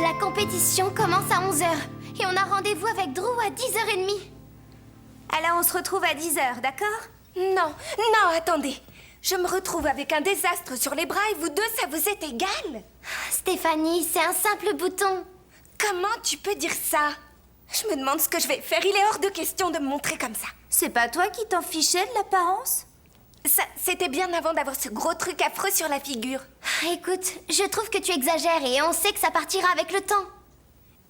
La compétition commence à 11h et on a rendez-vous avec Drew à 10h30. Alors on se retrouve à 10h, d'accord? Non, attendez. Je me retrouve avec un désastre sur les bras et vous deux, ça vous est égal? Stéphanie, c'est un simple bouton. Comment tu peux dire ça? Je me demande ce que je vais faire. Il est hors de question de me montrer comme ça. C'est pas toi qui t'en fichais de l'apparence? Ça, c'était bien avant d'avoir ce gros truc affreux sur la figure. Écoute, je trouve que tu exagères et on sait que ça partira avec le temps.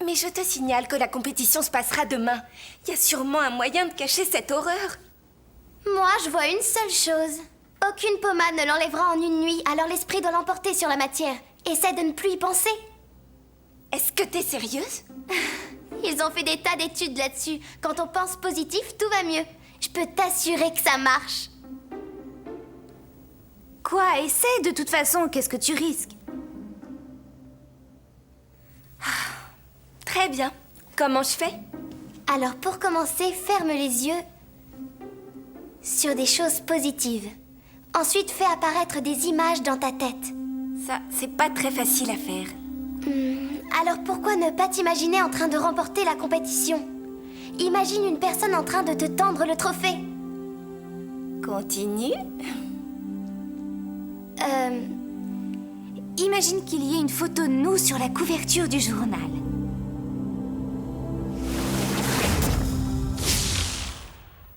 Mais je te signale que la compétition se passera demain. Il y a sûrement un moyen de cacher cette horreur. Moi, je vois une seule chose. Aucune pommade ne l'enlèvera en une nuit, alors l'esprit doit l'emporter sur la matière. Essaie de ne plus y penser. Est-ce que t'es sérieuse? Ils ont fait des tas d'études là-dessus. Quand on pense positif, tout va mieux. Je peux t'assurer que ça marche. Quoi? Essaie de toute façon, qu'est-ce que tu risques? Très bien. Comment je fais? Alors pour commencer, ferme les yeux sur des choses positives. Ensuite, fais apparaître des images dans ta tête. Ça, c'est pas très facile à faire. Alors pourquoi ne pas t'imaginer en train de remporter la compétition? Imagine une personne en train de te tendre le trophée. Continue. Imagine qu'il y ait une photo de nous sur la couverture du journal.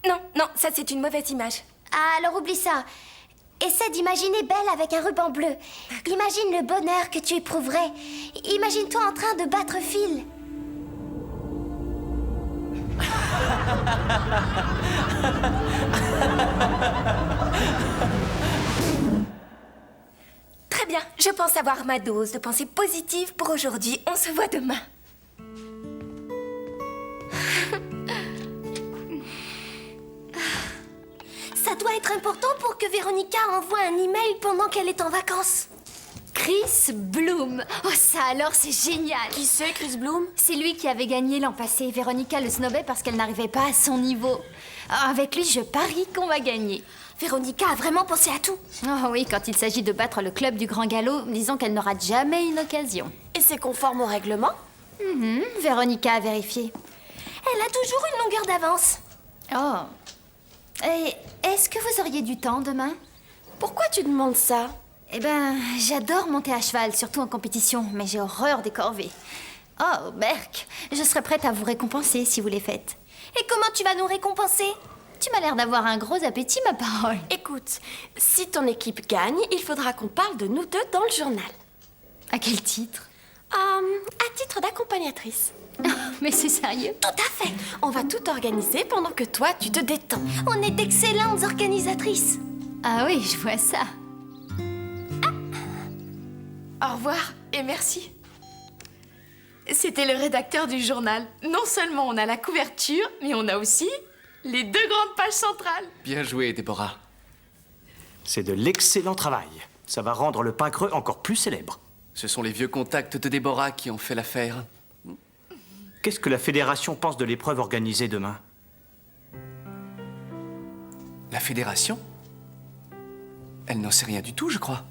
Non, ça c'est une mauvaise image. Ah, alors oublie ça. Essaie d'imaginer Belle avec un ruban bleu. Imagine le bonheur que tu éprouverais. Imagine-toi en train de battre Phil. Très bien, je pense avoir ma dose de pensée positive pour aujourd'hui. On se voit demain. Ça doit être important pour que Véronica envoie un email pendant qu'elle est en vacances. Chris Bloom. Oh, ça alors, c'est génial. Qui c'est, Chris Bloom? C'est lui qui avait gagné l'an passé. Véronica le snobait parce qu'elle n'arrivait pas à son niveau. Ah, avec lui, je parie qu'on va gagner. Véronica a vraiment pensé à tout. Oh oui, quand il s'agit de battre le club du Grand Galop, disons qu'elle n'aura jamais une occasion. Et c'est conforme au règlement? Véronica a vérifié. Elle a toujours une longueur d'avance. Oh. Et est-ce que vous auriez du temps demain? Pourquoi tu demandes ça? Eh ben, j'adore monter à cheval, surtout en compétition, mais j'ai horreur des corvées. Oh, Berk, je serais prête à vous récompenser si vous les faites. Et comment tu vas nous récompenser? Tu m'as l'air d'avoir un gros appétit, ma parole. Écoute, si ton équipe gagne, il faudra qu'on parle de nous deux dans le journal. À quel titre? À titre d'accompagnatrice. Mais c'est sérieux? Tout à fait. On va tout organiser pendant que toi, tu te détends. On est d'excellentes organisatrices. Ah oui, je vois ça. Au revoir et merci. C'était le rédacteur du journal. Non seulement on a la couverture, mais on a aussi les deux grandes pages centrales. Bien joué, Déborah. C'est de l'excellent travail. Ça va rendre le pain creux encore plus célèbre. Ce sont les vieux contacts de Déborah qui ont fait l'affaire. Qu'est-ce que la fédération pense de l'épreuve organisée demain? La fédération? Elle n'en sait rien du tout, je crois.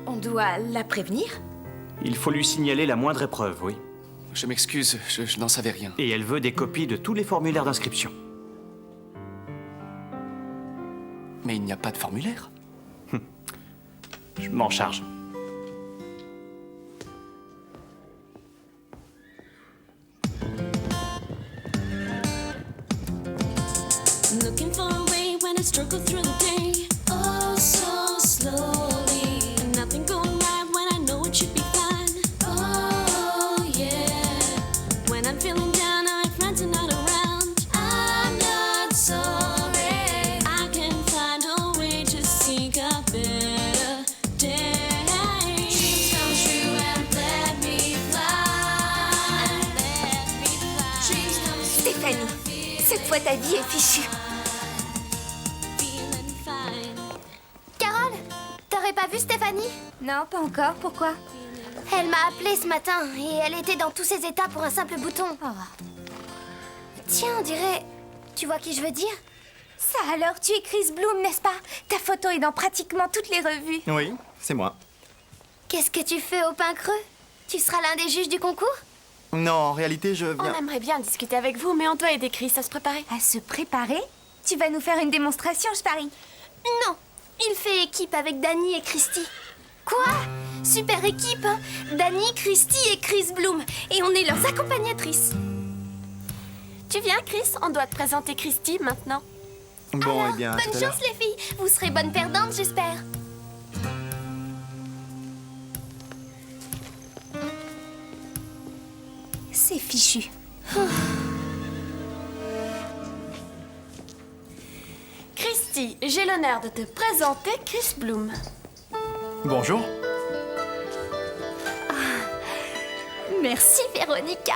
On doit la prévenir? Il faut lui signaler la moindre épreuve, oui. Je m'excuse, je n'en savais rien. Et elle veut des copies de tous les formulaires d'inscription. Mais il n'y a pas de formulaire. Je m'en charge. Looking for a way when I struggle through the day. Oh, so slowly. Nothing going right when I know it should be fine. Oh, yeah. When I'm feeling down, my friends are not around. I'm not sorry. I can find a way to seek a better day. Dreams come true and let me fly. Let me fly. Dreams come true. Stéphanie, cette fois ta vie est fichue. Carole, t'aurais pas vu Stéphanie? Non, pas encore. Pourquoi? Elle m'a appelée ce matin et elle était dans tous ses états pour un simple bouton. Tiens, on dirait... Tu vois qui je veux dire? Ça alors, tu es Chris Bloom, n'est-ce pas? Ta photo est dans pratiquement toutes les revues. Oui, c'est moi. Qu'est-ce que tu fais au pain creux? Tu seras l'un des juges du concours? Non, en réalité, je On viens... aimerait bien discuter avec vous, mais on doit aider Chris à se préparer. À se préparer? Tu vas nous faire une démonstration, je parie. Non, il fait équipe avec Danny et Christy. Quoi? Super équipe, hein? Danny, Christy et Chris Bloom. Et on est leurs accompagnatrices. Tu viens, Chris? On doit te présenter Christy maintenant. Bon, eh bien, à Bonne tout à l'heure. chance les filles. Vous serez bonnes perdantes, j'espère. C'est fichu. Christy, j'ai l'honneur de te présenter Chris Bloom. Bonjour. Merci, Véronica.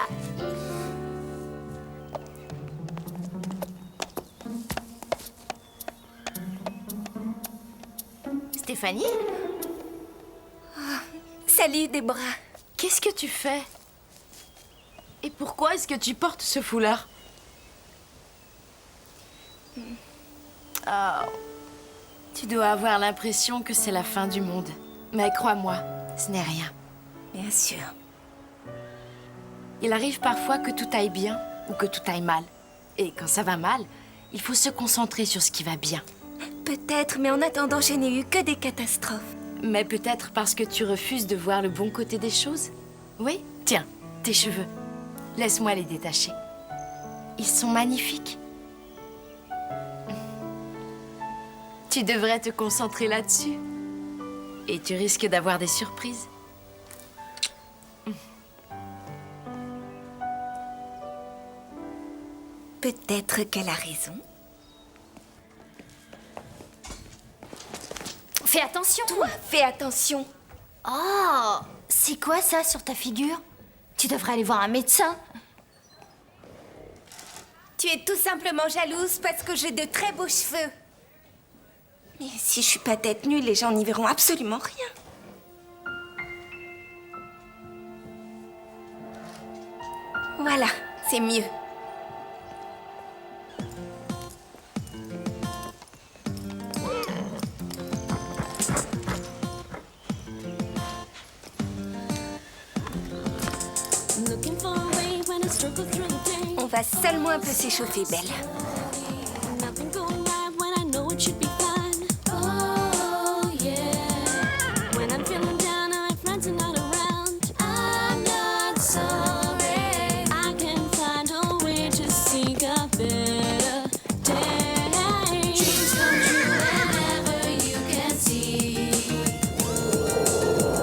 Stéphanie, Salut, Déborah. qu'est-ce que tu fais? Et pourquoi est-ce que tu portes ce foulard? Oh, tu dois avoir l'impression que c'est la fin du monde. Mais crois-moi, ce n'est rien. Bien sûr. Il arrive parfois que tout aille bien ou que tout aille mal. Et quand ça va mal, il faut se concentrer sur ce qui va bien. Peut-être, mais en attendant, je n'ai eu que des catastrophes. Mais peut-être parce que tu refuses de voir le bon côté des choses? Oui? Tiens, tes cheveux. Laisse-moi les détacher. Ils sont magnifiques. Tu devrais te concentrer là-dessus. Et tu risques d'avoir des surprises. Peut-être qu'elle a raison. Fais attention. Toi, fais attention. Oh, c'est quoi ça sur ta figure? Tu devrais aller voir un médecin. Tu es tout simplement jalouse parce que j'ai de très beaux cheveux. Mais si je suis pas tête nue, les gens n'y verront absolument rien. Voilà, c'est mieux. Looking for a way when I struggle through the day. On va seulement un peu s'échauffer, Belle. Nothing going right when I know it should be fine. Oh yeah. When I'm feeling down and my friends are not around, I'm not sorry. I can find a way to seek a better day. Dreams come true whenever you can see.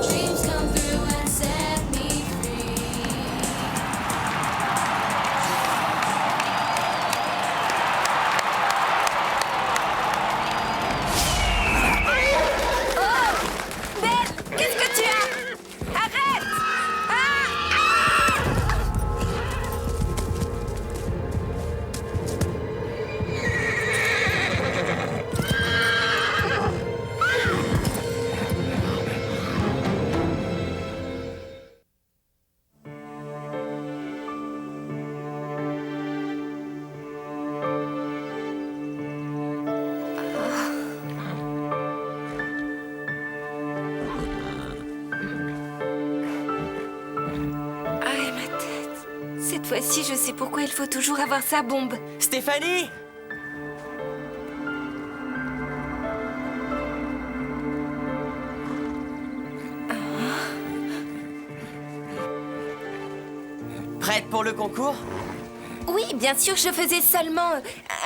Dreams come through and set me free. Belle, qu'est-ce que tu as? Arrête! Ah, ma tête. Cette fois-ci, je sais pourquoi il faut toujours avoir sa bombe. Stéphanie! Prête pour le concours? Oui, bien sûr, je faisais seulement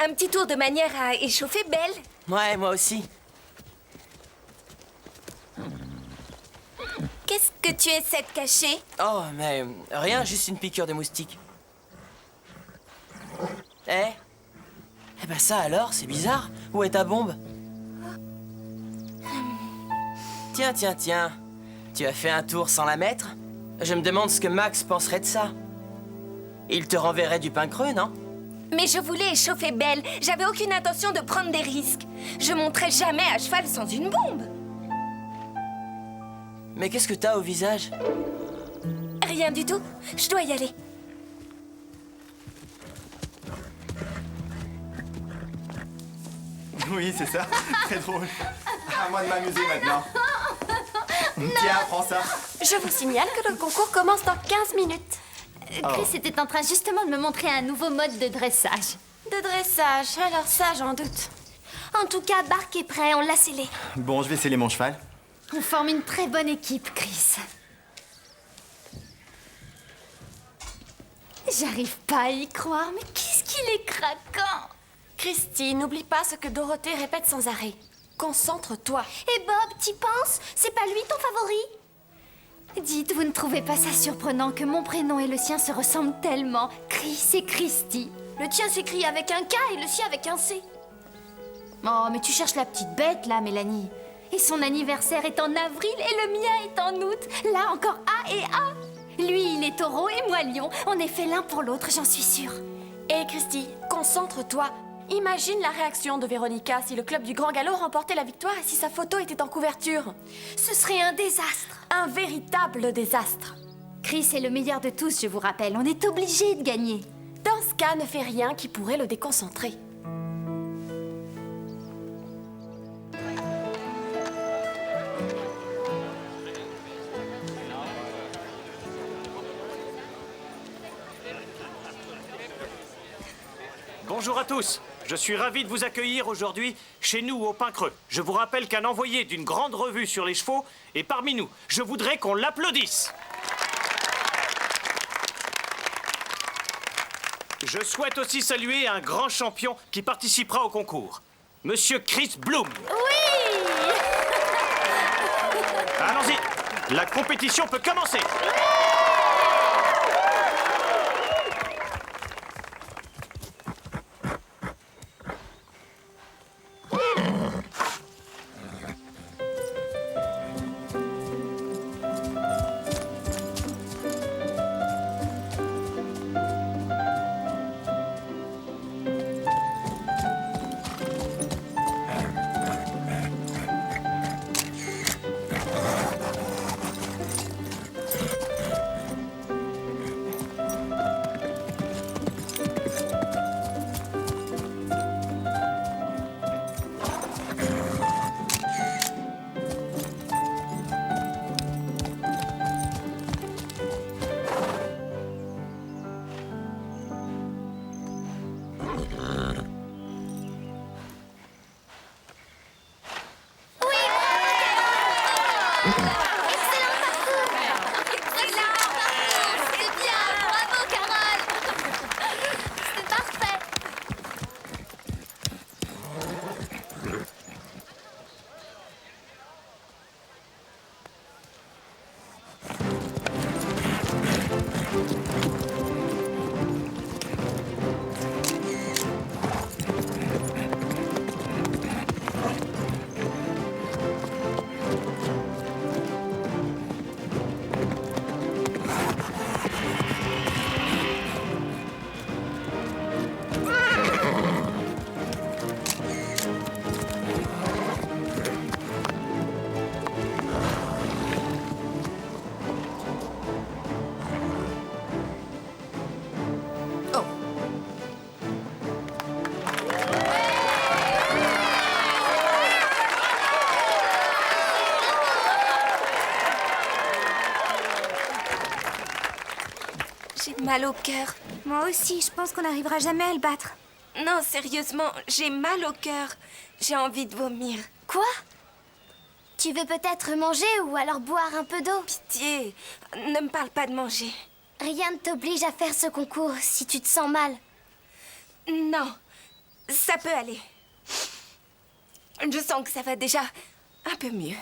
un petit tour de manière à échauffer Belle. Ouais, moi aussi. Qu'est-ce que tu essaies de cacher? Oh, mais rien, juste une piqûre de moustique. Eh ben ça alors, c'est bizarre. Où est ta bombe? Tiens, tiens, tiens. Tu as fait un tour sans la mettre? Je me demande ce que Max penserait de ça. Il te renverrait du pain creux, non? Mais je voulais échauffer Belle. J'avais aucune intention de prendre des risques. Je monterai jamais à cheval sans une bombe. Mais qu'est-ce que t'as au visage? Rien du tout. Je dois y aller. Oui, c'est ça. Très drôle. À moi de m'amuser maintenant. Tiens, prends ça. Je vous signale que le concours commence dans 15 minutes. Chris était en train justement de me montrer un nouveau mode de dressage. De dressage, alors ça, j'en doute. En tout cas, Bark est prêt, on l'a scellé. Bon, je vais sceller mon cheval. On forme une très bonne équipe, Chris. J'arrive pas à y croire, mais qu'est-ce qu'il est craquant! Christy, n'oublie pas ce que Dorothée répète sans arrêt. Concentre-toi. Et Bob, t'y penses? C'est pas lui ton favori? Dites, vous ne trouvez pas ça surprenant que mon prénom et le sien se ressemblent tellement? Chris et Christy. Le tien s'écrit avec un K et le sien avec un C. Oh, mais tu cherches la petite bête, là, Mélanie. Et son anniversaire est en avril et le mien est en août. Là, encore A et A. Lui, il est taureau et moi lion. On est fait l'un pour l'autre, j'en suis sûre. Hé, Christy, concentre-toi. Imagine la réaction de Véronica si le club du Grand Galop remportait la victoire et si sa photo était en couverture. Ce serait un désastre. Un véritable désastre. Chris est le meilleur de tous, je vous rappelle. On est obligé de gagner. Dans ce cas, ne fais rien qui pourrait le déconcentrer. Bonjour à tous. Je suis ravi de vous accueillir aujourd'hui chez nous au Pin Creux. Je vous rappelle qu'un envoyé d'une grande revue sur les chevaux est parmi nous. Je voudrais qu'on l'applaudisse. Je souhaite aussi saluer un grand champion qui participera au concours, Monsieur Chris Bloom. Oui! Allons-y, la compétition peut commencer. J'ai mal au cœur. Moi aussi, je pense qu'on n'arrivera jamais à le battre. Non, sérieusement, j'ai mal au cœur. J'ai envie de vomir. Quoi? Tu veux peut-être manger ou alors boire un peu d'eau? Pitié, ne me parle pas de manger. Rien ne t'oblige à faire ce concours si tu te sens mal. Non, ça peut aller. Je sens que ça va déjà un peu mieux.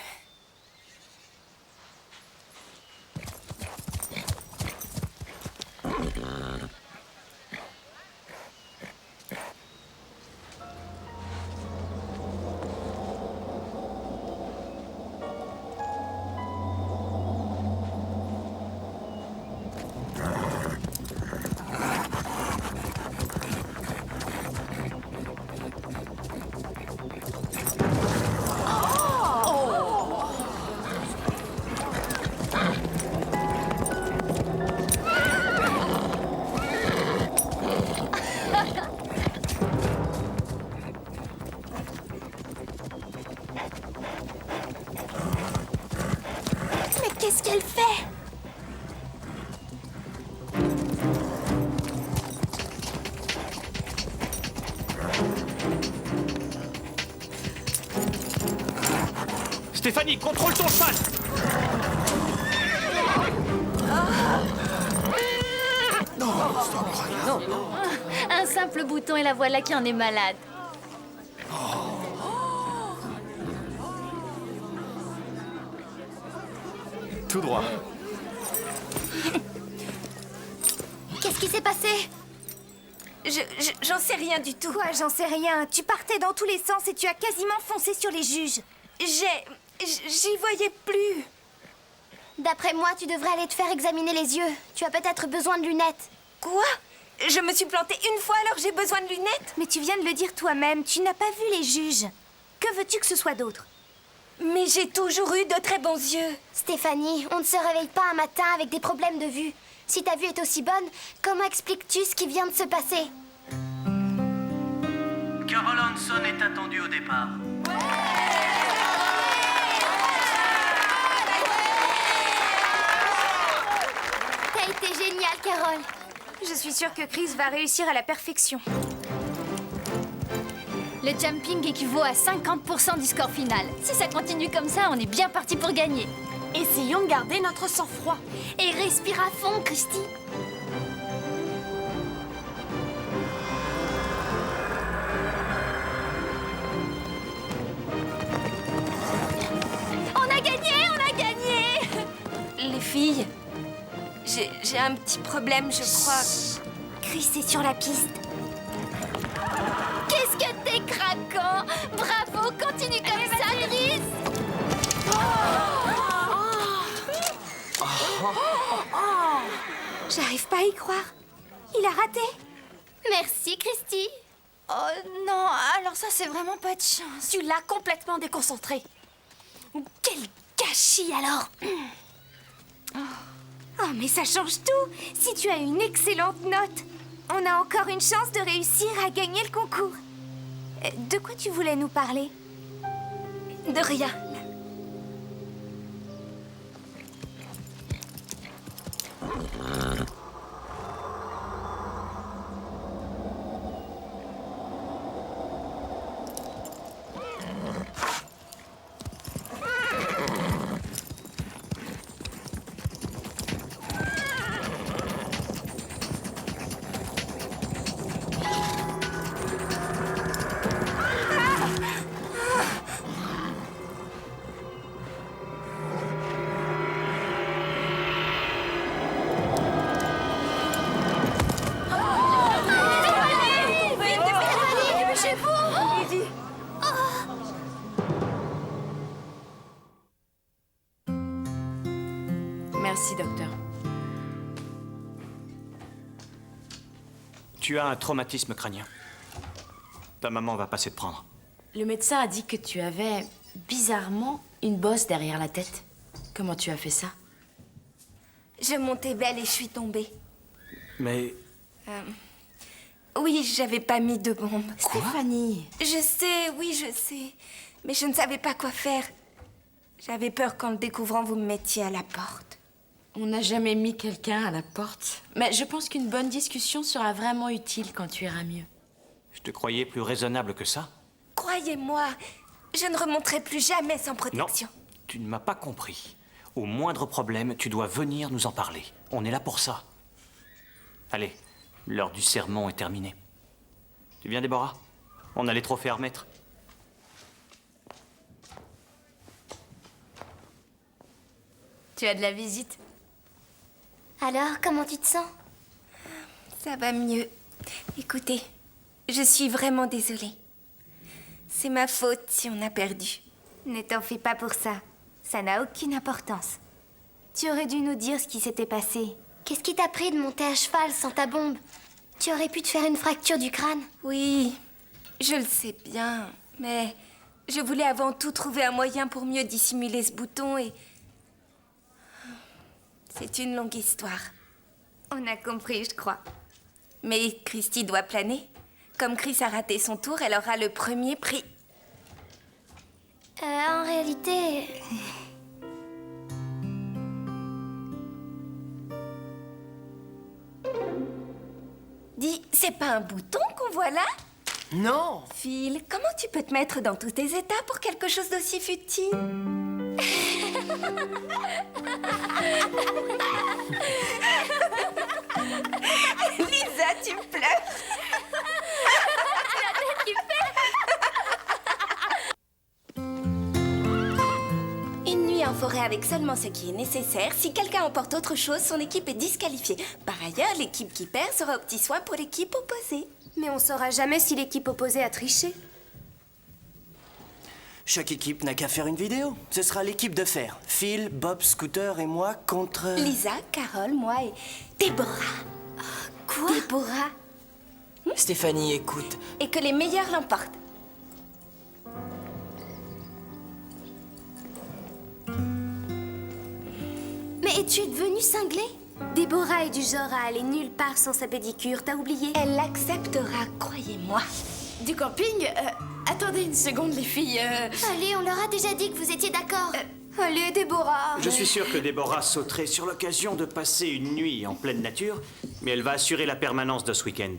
Qu'est-ce qu'elle fait? Stéphanie, contrôle ton cheval! Un simple bouton et la voilà qui en est malade. Tout droit. Qu'est-ce qui s'est passé? J'en sais rien du tout. Quoi, j'en sais rien? Tu partais dans tous les sens et tu as quasiment foncé sur les juges. J'y voyais plus. D'après moi, tu devrais aller te faire examiner les yeux. Tu as peut-être besoin de lunettes. Quoi? Je me suis plantée une fois alors j'ai besoin de lunettes? Mais tu viens de le dire toi-même, tu n'as pas vu les juges. Que veux-tu que ce soit d'autre? Mais j'ai toujours eu de très bons yeux. Stéphanie, on ne se réveille pas un matin avec des problèmes de vue. Si ta vue est aussi bonne, comment expliques-tu ce qui vient de se passer? Carol Hanson est attendue au départ. T'as été géniale, Carole. Je suis sûre que Chris va réussir à la perfection. Le jumping équivaut à 50% du score final. Si ça continue comme ça, on est bien parti pour gagner. Essayons de garder notre sang-froid. Et respire à fond, Christy. On a gagné, on a gagné! Les filles, j'ai un petit problème, je crois. Chris est sur la piste. Qu'est-ce que t'es craquant! Bravo, continue comme ça, Chris! J'arrive pas à y croire. Il a raté. Merci, Christy. Oh non, alors ça c'est vraiment pas de chance. Tu l'as complètement déconcentré. Quel gâchis, alors. Oh, mais ça change tout. Si tu as une excellente note, on a encore une chance de réussir à gagner le concours. De quoi tu voulais nous parler? De rien. Merci, docteur. Tu as un traumatisme crânien. Ta maman va passer te prendre. Le médecin a dit que tu avais, bizarrement, une bosse derrière la tête. Comment tu as fait ça? Je montais belle et je suis tombée. Mais Oui, j'avais pas mis de bombe. Stéphanie. Je sais, oui, je sais. Mais je ne savais pas quoi faire. J'avais peur qu'en le découvrant, vous me mettiez à la porte. On n'a jamais mis quelqu'un à la porte. Mais je pense qu'une bonne discussion sera vraiment utile quand tu iras mieux. je te croyais plus raisonnable que ça. Croyez-moi, je ne remonterai plus jamais sans protection. Non, tu ne m'as pas compris. Au moindre problème, tu dois venir nous en parler. On est là pour ça. Allez, l'heure du sermon est terminée. Tu viens, Déborah? On a les trophées à remettre. Tu as de la visite? Alors, comment tu te sens? Ça va mieux. Écoutez, je suis vraiment désolée. C'est ma faute si on a perdu. Ne t'en fais pas pour ça. Ça n'a aucune importance. Tu aurais dû nous dire ce qui s'était passé. Qu'est-ce qui t'a pris de monter à cheval sans ta bombe? Tu aurais pu te faire une fracture du crâne. Oui, je le sais bien, mais je voulais avant tout trouver un moyen pour mieux dissimuler ce bouton et... C'est une longue histoire. On a compris, je crois. Mais Christy doit planer. Comme Chris a raté son tour, elle aura le premier prix. En réalité... Dis, c'est pas un bouton qu'on voit là? Non! Phil, comment tu peux te mettre dans tous tes états pour quelque chose d'aussi futile? Lisa, tu pleures. Une nuit en forêt avec seulement ce qui est nécessaire. Si quelqu'un emporte autre chose, son équipe est disqualifiée. Par ailleurs, l'équipe qui perd sera au petit soin pour l'équipe opposée. Mais on saura jamais si l'équipe opposée a triché. Chaque équipe n'a qu'à faire une vidéo. Ce sera l'équipe de fer. Phil, Bob, Scooter et moi contre... Lisa, Carole, moi et Déborah. Quoi? Déborah. Stéphanie, écoute. Et que les meilleurs l'emportent. Mais es-tu devenue cinglée? Déborah est du genre à aller nulle part sans sa pédicure, t'as oublié? Elle l'acceptera, croyez-moi. Du camping? Attendez une seconde, les filles. Allez, on leur a déjà dit que vous étiez d'accord. Allez, Déborah. Je suis sûr que Déborah sauterait sur l'occasion de passer une nuit en pleine nature, mais elle va assurer la permanence de ce week-end.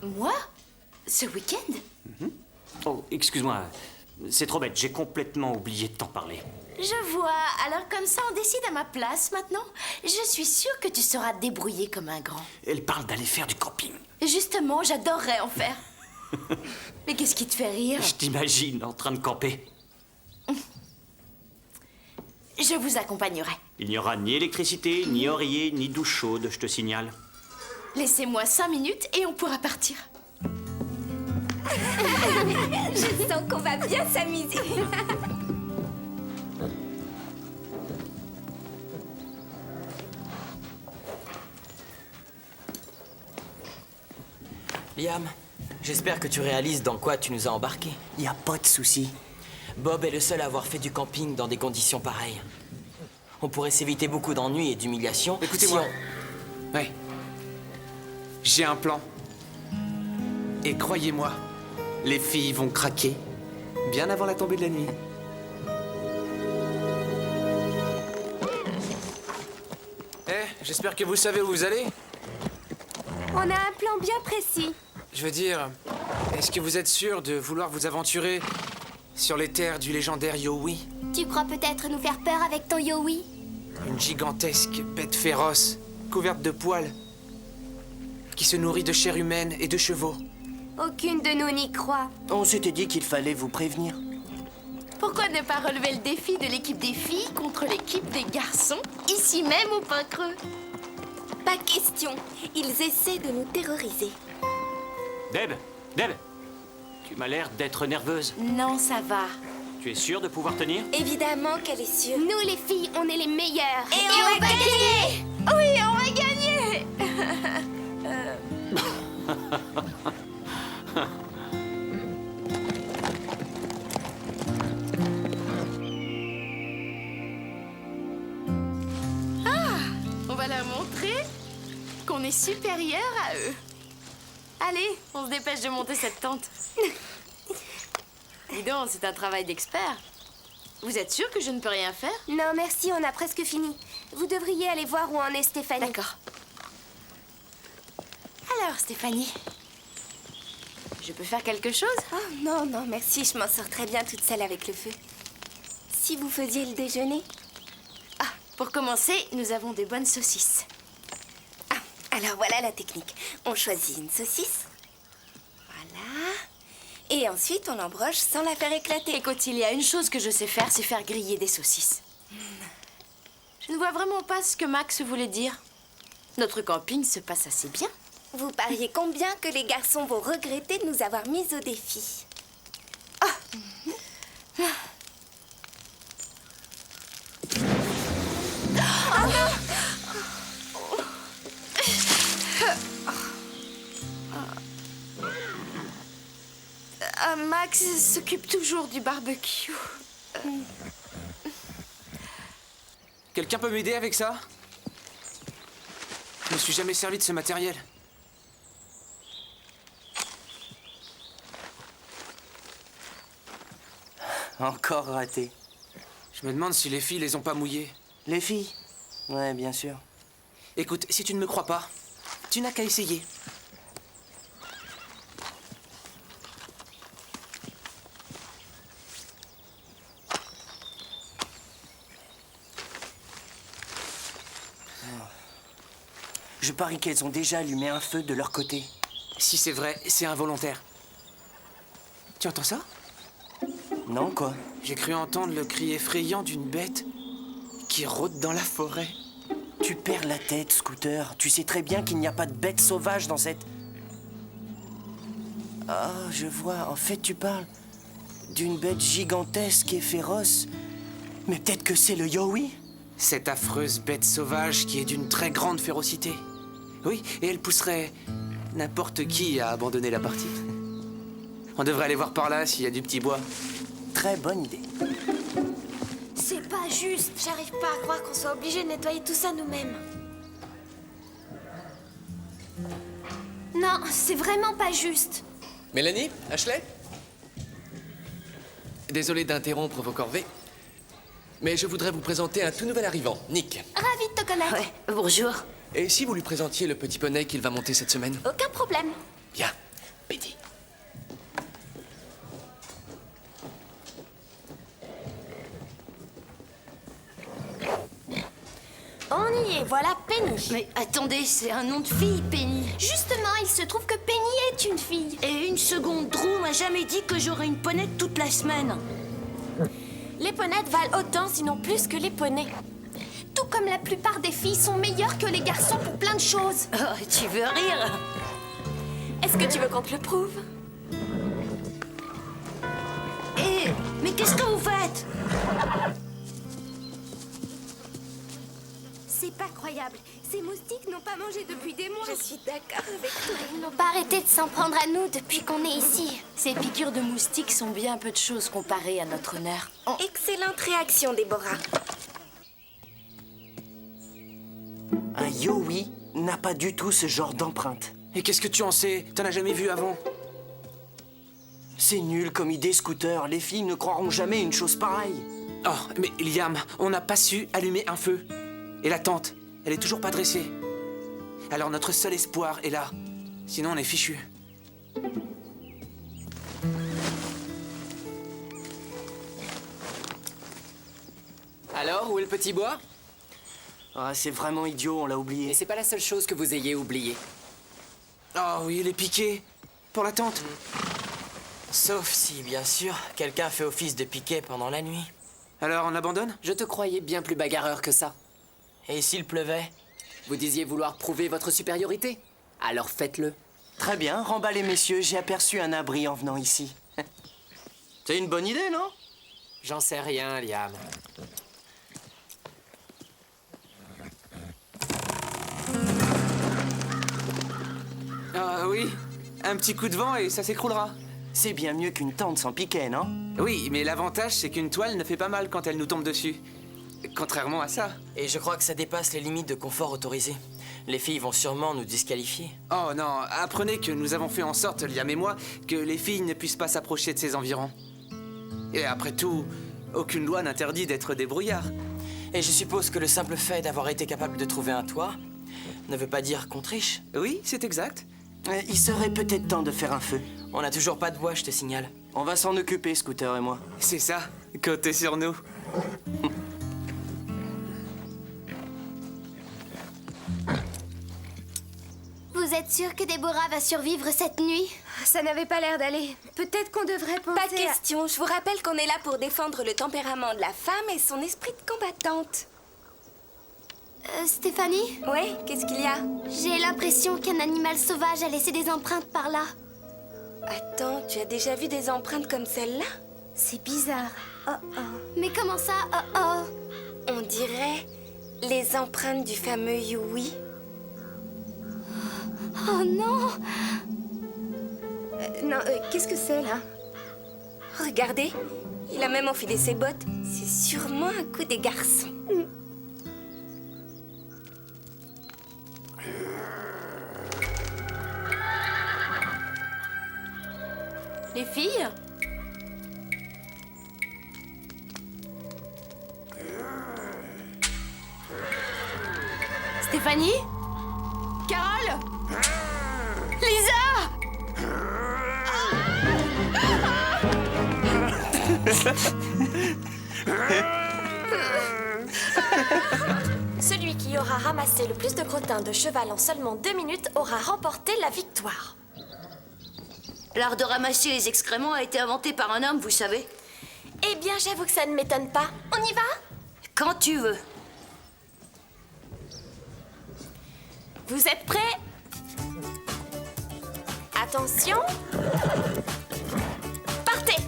Moi? Ce week-end? Oh, excuse-moi, c'est trop bête, j'ai complètement oublié de t'en parler. Je vois. Alors comme ça, on décide à ma place maintenant. Je suis sûre que tu sauras te débrouiller comme un grand. Elle parle d'aller faire du camping. Justement, j'adorerais en faire. Mais qu'est-ce qui te fait rire? Je t'imagine en train de camper. Je vous accompagnerai. Il n'y aura ni électricité, ni oreiller, ni douche chaude, je te signale. Laissez-moi 5 minutes et on pourra partir. Je sens qu'on va bien s'amuser. Liam, j'espère que tu réalises dans quoi tu nous as embarqués. Y a pas de souci. Bob est le seul à avoir fait du camping dans des conditions pareilles. On pourrait s'éviter beaucoup d'ennuis et d'humiliations. Écoutez-moi. si Ouais. J'ai un plan. Et croyez-moi, les filles vont craquer bien avant la tombée de la nuit. J'espère que vous savez où vous allez. On a un plan bien précis. Je veux dire, est-ce que vous êtes sûr de vouloir vous aventurer sur les terres du légendaire Yowie? Tu crois peut-être nous faire peur avec ton Yowie? Une gigantesque bête féroce, couverte de poils, qui se nourrit de chair humaine et de chevaux. Aucune de nous n'y croit. On s'était dit qu'il fallait vous prévenir. Pourquoi ne pas relever le défi de l'équipe des filles contre l'équipe des garçons, ici même au Pain Creux? Pas question. Ils essaient de nous terroriser. Deb, tu m'as l'air d'être nerveuse. Non, ça va. Tu es sûre de pouvoir tenir? Évidemment qu'elle est sûre. Nous, les filles, on est les meilleures. Et on va gagner! Oui, on va gagner! On va leur montrer qu'on est supérieur à eux. Allez, on se dépêche de monter cette tente. Dis donc, c'est un travail d'expert. Vous êtes sûr que je ne peux rien faire? Non, merci, on a presque fini. Vous devriez aller voir où en est Stéphanie. D'accord. Alors, Stéphanie, je peux faire quelque chose? Oh non, non, merci, je m'en sors très bien toute seule avec le feu. Si vous faisiez le déjeuner? Ah, pour commencer, nous avons des bonnes saucisses. Ah, alors voilà la technique. On choisit une saucisse. Voilà. Et ensuite, on l'embroche sans la faire éclater. Écoute, il y a une chose que je sais faire, c'est faire griller des saucisses. Je ne vois vraiment pas ce que Max voulait dire. Notre camping se passe assez bien. Vous pariez combien que les garçons vont regretter de nous avoir mis au défi? Max s'occupe toujours du barbecue. Quelqu'un peut m'aider avec ça? Je me suis jamais servi de ce matériel. Encore raté. Je me demande si les filles les ont pas mouillées. Les filles? Ouais, bien sûr. Écoute, si tu ne me crois pas, Tu n'as qu'à essayer. Je parie qu'elles ont déjà allumé un feu de leur côté. Si c'est vrai, c'est involontaire. Tu entends ça? Non, quoi? J'ai cru entendre le cri effrayant d'une bête qui rôde dans la forêt. Tu perds la tête, Scooter. Tu sais très bien qu'il n'y a pas de bête sauvage dans cette... Ah, je vois. En fait, tu parles d'une bête gigantesque et féroce. Mais peut-être que c'est le Yowie? Cette affreuse bête sauvage qui est d'une très grande férocité. Oui, et elle pousserait n'importe qui à abandonner la partie. On devrait aller voir par là s'il y a du petit bois. Très bonne idée. C'est pas juste. J'arrive pas à croire qu'on soit obligé de nettoyer tout ça nous-mêmes. Non, c'est vraiment pas juste. Mélanie, Ashley? Désolé d'interrompre vos corvées, mais je voudrais vous présenter un tout nouvel arrivant, Nick. Ravi de te connaître. Ouais, bonjour. Et si vous lui présentiez le petit poney qu'il va monter cette semaine? Aucun problème. Bien, Betty. On y est, voilà Penny. Mais attendez, c'est un nom de fille, Penny. Justement, il se trouve que Penny est une fille. Et une seconde, Drew m'a jamais dit que j'aurais une ponette toute la semaine. Les ponettes valent autant, sinon plus que les poneys. Tout comme la plupart des filles sont meilleures que les garçons pour plein de choses. Oh, tu veux rire? Est-ce que tu veux qu'on te le prouve? Hé, mais qu'est-ce que vous faites? C'est pas croyable. Ces moustiques n'ont pas mangé depuis des mois. Je suis d'accord avec toi. Ils n'ont pas arrêté de s'en prendre à nous depuis qu'on est ici. Ces piqûres de moustiques sont bien peu de choses comparées à notre honneur. Excellente réaction, Déborah. Un Yowie n'a pas du tout ce genre d'empreinte. Et qu'est-ce que tu en sais? T'en as jamais vu avant? C'est nul comme idée, Scooter. Les filles ne croiront jamais une chose pareille. Oh, mais Liam, on n'a pas su allumer un feu. Et la tente, elle est toujours pas dressée. Alors notre seul espoir est là. Sinon on est fichu. Alors, où est le petit bois? Ah, c'est vraiment idiot, on l'a Et oublié. c'est pas la seule chose que vous ayez oubliée. Oh oui, les piquets. Pour la tente. Sauf si, bien sûr, quelqu'un fait office de piquet pendant la nuit. Alors on abandonne? Je te croyais bien plus bagarreur que ça. Et s'il pleuvait? Vous disiez vouloir prouver votre supériorité. Alors faites-le. Très bien, remballez, messieurs, j'ai aperçu un abri en venant ici. C'est une bonne idée, non? J'en sais rien, Liam. Ah oui, un petit coup de vent et ça s'écroulera. C'est bien mieux qu'une tente sans piquet, non? Oui, mais l'avantage c'est qu'une toile ne fait pas mal quand elle nous tombe dessus. Contrairement à ça. Et je crois que ça dépasse les limites de confort autorisées. Les filles vont sûrement nous disqualifier. Oh non, apprenez que nous avons fait en sorte, Liam et moi, que les filles ne puissent pas s'approcher de ces environs. Et après tout, aucune loi n'interdit d'être débrouillard. Et je suppose que le simple fait d'avoir été capable de trouver un toit ne veut pas dire qu'on triche. Oui, c'est exact. Il serait peut-être temps de faire un feu. On n'a toujours pas de bois, je te signale. On va s'en occuper, Scooter et moi. C'est ça, comptez sur nous. Vous êtes sûr que Déborah va survivre cette nuit? Ça n'avait pas l'air d'aller. Peut-être qu'on devrait penser. Pas de question. Je vous rappelle qu'on est là pour défendre le tempérament de la femme et son esprit de combattante. Stéphanie? Ouais, qu'est-ce qu'il y a? J'ai l'impression qu'un animal sauvage a laissé des empreintes par là. Attends, tu as déjà vu des empreintes comme celle-là? C'est bizarre. Oh oh. Mais comment ça? Oh oh. On dirait les empreintes du fameux Yowie. Oh non! Non, qu'est-ce que c'est là? Regardez, il a même enfilé ses bottes. C'est sûrement un coup des garçons. Les filles? Stéphanie? Carole? Lisa! Celui qui aura ramassé le plus de crottins de cheval en seulement 2 minutes aura remporté la victoire. L'art de ramasser les excréments a été inventé par un homme, vous savez. Eh bien, j'avoue que ça ne m'étonne pas. On y va? Quand tu veux. Vous êtes prêts? Attention. Partez!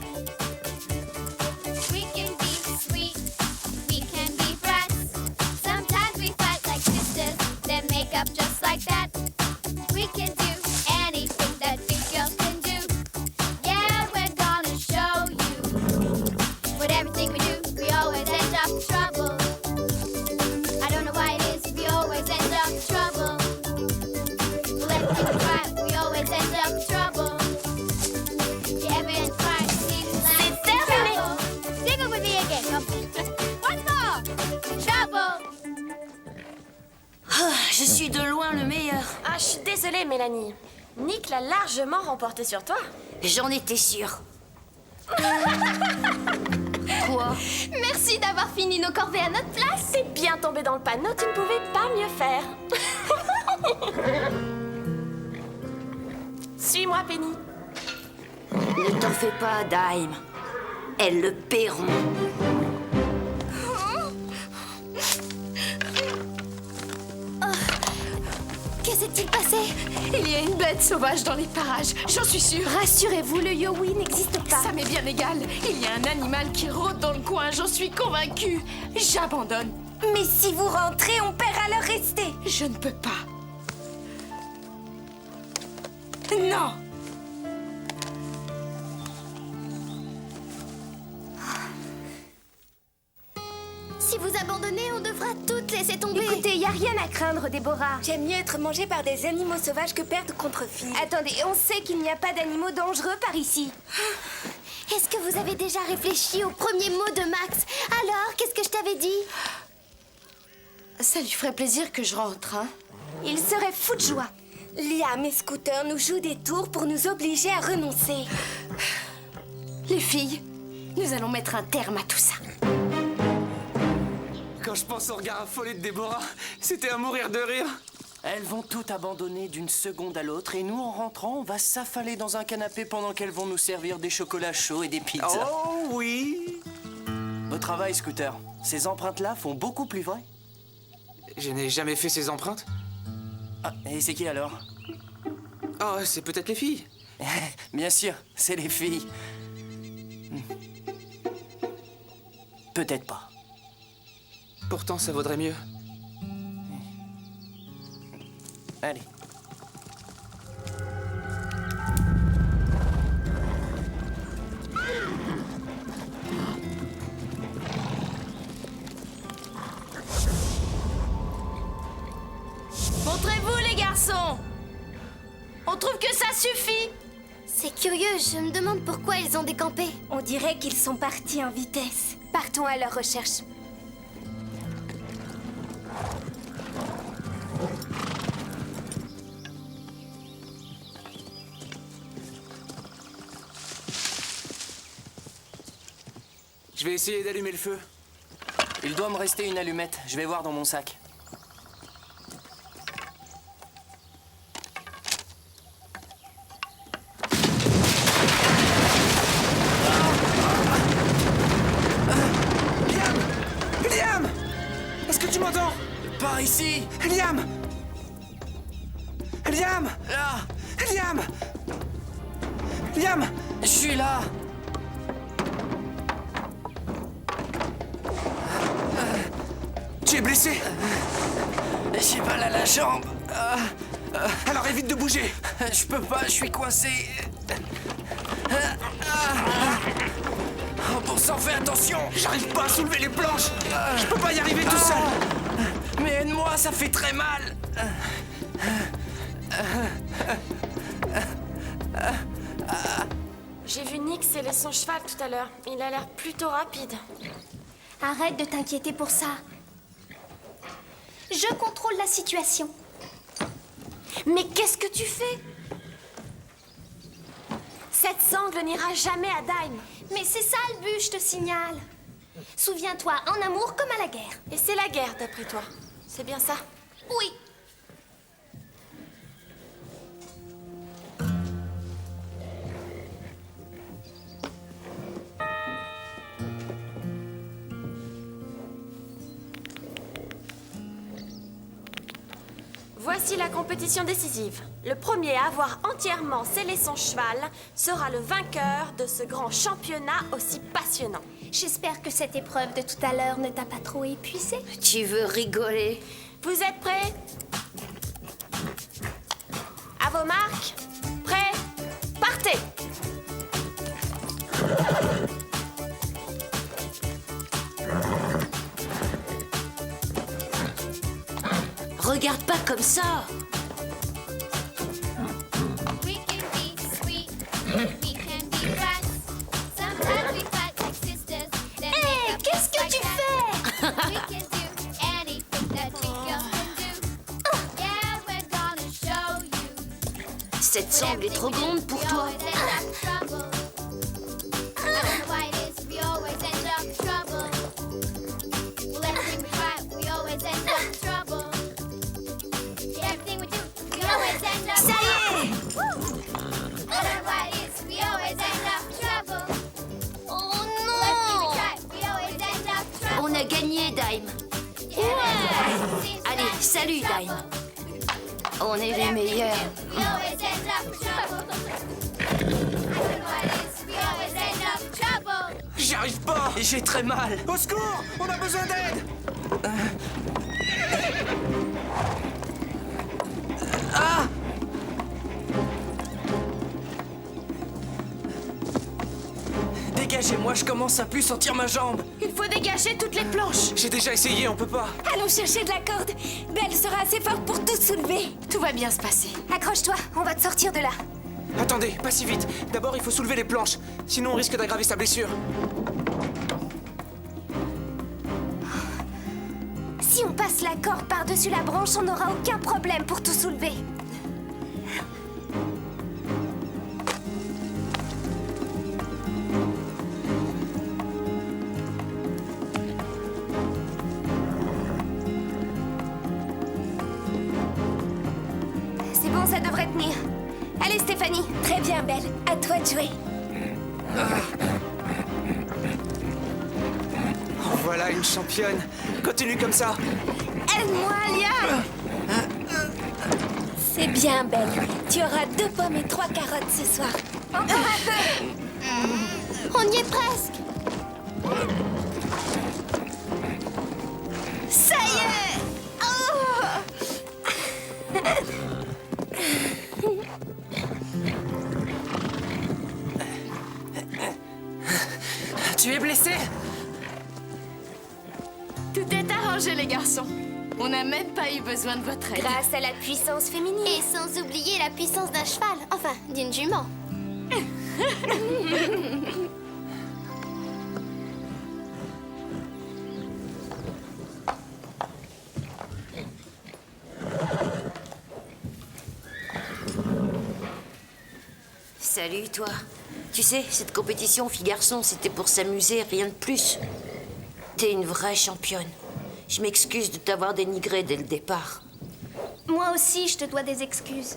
We can be sweet, we can be brats. Sometimes we fight like sisters, then make up just like that. We can do anything that big girls can do. Yeah, we're gonna show you. With everything we do, we always end up in trouble. I don't know why it is, we always end up in trouble. Well, everything we try, we always end up in trouble. Yeah, every time we seem like trouble. Sing it with me again, come on. One more. Trouble. Ah, je suis de loin le meilleur. Ah, je suis désolée, Mélanie. Nick l'a largement remporté sur toi. J'en étais sûre. Quoi? Merci d'avoir fini nos corvées à notre place. C'est bien tombé dans le panneau, tu ne pouvais pas mieux faire. Suis-moi, Penny. Ne t'en fais pas, Dime. Elles le paieront. Que s'est-il passé? Il y a une bête sauvage dans les parages, j'en suis sûre. Rassurez-vous, le Yowie n'existe pas. Ça m'est bien égal. Il y a un animal qui rôde dans le coin, j'en suis convaincue. J'abandonne. Mais si vous rentrez, on perd à leur rester. Je ne peux pas. Non. Si vous abandonnez, on devra toutes laisser tomber. Écoutez, y a rien à craindre, Déborah. J'aime mieux être mangée par des animaux sauvages que perdre contre filles. Attendez, on sait qu'il n'y a pas d'animaux dangereux par ici. Est-ce que vous avez déjà réfléchi au premier mot de Max? Alors, qu'est-ce que je t'avais dit? Ça lui ferait plaisir que je rentre, hein? Il serait fou de joie. Liam et Scooter nous jouent des tours pour nous obliger à renoncer. Les filles, nous allons mettre un terme à tout ça. Quand je pense au regard affolé de Déborah, c'était à mourir de rire. Elles vont tout abandonner d'une seconde à l'autre et nous, en rentrant, on va s'affaler dans un canapé pendant qu'elles vont nous servir des chocolats chauds et des pizzas. Oh oui! Beau travail, Scooter. Ces empreintes-là font beaucoup plus vrai. Je n'ai jamais fait ces empreintes. Ah, et c'est qui alors? Oh, c'est peut-être les filles. Bien sûr, c'est les filles. Peut-être pas. Pourtant, ça vaudrait mieux. Allez. Montrez-vous, les garçons! On trouve que ça suffit! C'est curieux, je me demande pourquoi ils ont décampé. On dirait qu'ils sont partis en vitesse. Partons à leur recherche. Je vais essayer d'allumer le feu. Il doit me rester une allumette. Je vais voir dans mon sac. Liam! Est-ce que tu m'entends? Par ici! Liam! Liam! Là! Liam! Liam! Je suis là! Tu es blessé? J'ai mal à la jambe. Alors évite de bouger. Je peux pas, je suis coincé. Oh, bon sang, fais attention! J'arrive pas à soulever les planches. Je peux pas y arriver tout seul. Mais aide-moi, ça fait très mal. J'ai vu Nick sceller son cheval tout à l'heure. Il a l'air plutôt rapide. Arrête de t'inquiéter pour ça. Je contrôle la situation. Mais qu'est-ce que tu fais? Cette sangle n'ira jamais à Daim. Mais c'est ça le but, je te signale. Souviens-toi, en amour comme à la guerre. Et c'est la guerre, d'après toi. C'est bien ça? Oui. Voici la compétition décisive. Le premier à avoir entièrement scellé son cheval sera le vainqueur de ce grand championnat aussi passionnant. J'espère que cette épreuve de tout à l'heure ne t'a pas trop épuisé. Tu veux rigoler? Vous êtes prêts? À vos marques? Prêts? Partez! Regarde pas comme ça. We can be sweet, we can be friends. Sometimes we fight like sisters. Hé, qu'est-ce que tu fais? We can do anything that big girls can do. Yeah, we're gonna show you. Cette sangle est trop grande pour toi. I don't know why it is, we always end up in trouble. Well, everything we try, we always end up in trouble. Everything we do, we always end up in trouble. I don't know why it is, we always end up in trouble. Oh Everything we non! try, we always end up in trouble. On a gagné, Daim. Allez, salut, Daim. On est les meilleurs. We always end up in trouble. I don't know why it is, we always end up in trouble. J'y arrive pas. J'ai très mal. Au secours! On a besoin d'aide! Ah! Dégagez-moi, je commence à plus sentir ma jambe. Il faut dégager toutes les planches. J'ai déjà essayé, on peut pas. Allons chercher de la corde. Belle sera assez forte pour tout soulever. Tout va bien se passer. Accroche-toi, on va te sortir de là. Attendez, pas si vite. D'abord, il faut soulever les planches. Sinon, on risque d'aggraver sa blessure. Si on passe la corde par-dessus la branche, on n'aura aucun problème pour tout soulever. C'est bon, ça devrait tenir. Allez, Stéphanie. Très bien, Belle. À toi de jouer. Oh, voilà une championne. Continue comme ça. Aide-moi, Alia. C'est bien, Belle. Tu auras 2 pommes et 3 carottes ce soir. Encore un peu. On y est presque. Ça y est. Oh! Tu es blessé? Tout est arrangé, les garçons. On n'a même pas eu besoin de votre aide. Grâce à la puissance féminine. Et sans oublier la puissance d'un cheval. Enfin, d'une jument. Salut, toi. Tu sais, cette compétition filles-garçons, c'était pour s'amuser, rien de plus. T'es une vraie championne. Je m'excuse de t'avoir dénigré dès le départ. Moi aussi, je te dois des excuses.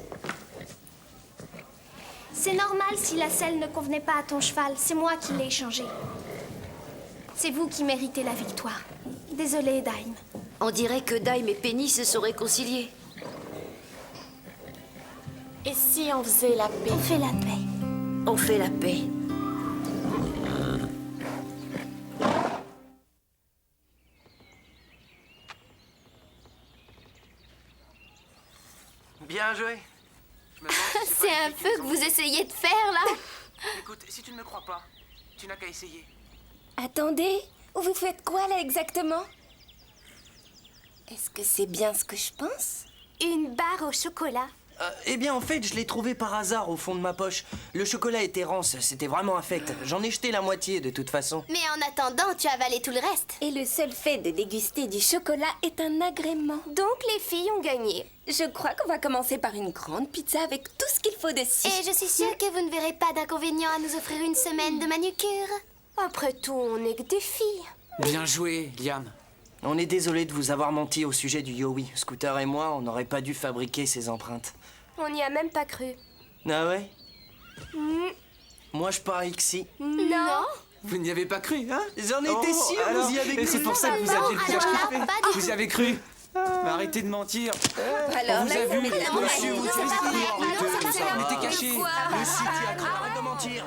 C'est normal si la selle ne convenait pas à ton cheval. C'est moi qui l'ai échangé. C'est vous qui méritez la victoire. Désolée, Daim. On dirait que Daim et Penny se sont réconciliés. Et si on faisait la paix? On fait la paix. On fait la paix. Bien joué. Je me demande si C'est un peu que vous essayez de faire, là. Écoute, si tu ne me crois pas, tu n'as qu'à essayer. Attendez, vous faites quoi là exactement? Est-ce que c'est bien ce que je pense? Une barre au chocolat. Eh bien, en fait, je l'ai trouvé par hasard au fond de ma poche. Le chocolat était rance, c'était vraiment infect. J'en ai jeté la moitié, de toute façon. Mais en attendant, tu as avalé tout le reste. Et le seul fait de déguster du chocolat est un agrément. Donc les filles ont gagné. Je crois qu'on va commencer par une grande pizza avec tout ce qu'il faut dessus. Et je suis sûre que vous ne verrez pas d'inconvénient à nous offrir une semaine de manucure. Après tout, on n'est que des filles. Bien joué, Liam. On est désolé de vous avoir menti au sujet du Yowie. Scooter et moi, on n'aurait pas dû fabriquer ces empreintes. On n'y a même pas cru. Ah ouais? Moi, je parie que si. Non. Vous n'y avez pas cru, hein? J'en étais sûr, alors, vous y avez cru. et c'est pour ça que vous aviez le visage alors là, crispé. pas du Vous y avez cru? Mais arrêtez de mentir. Alors, On vous a vu, monsieur, vous c'est pas vrai. êtes Non, c'est pas vrai. on était caché. Le site y a cru, arrête de mentir.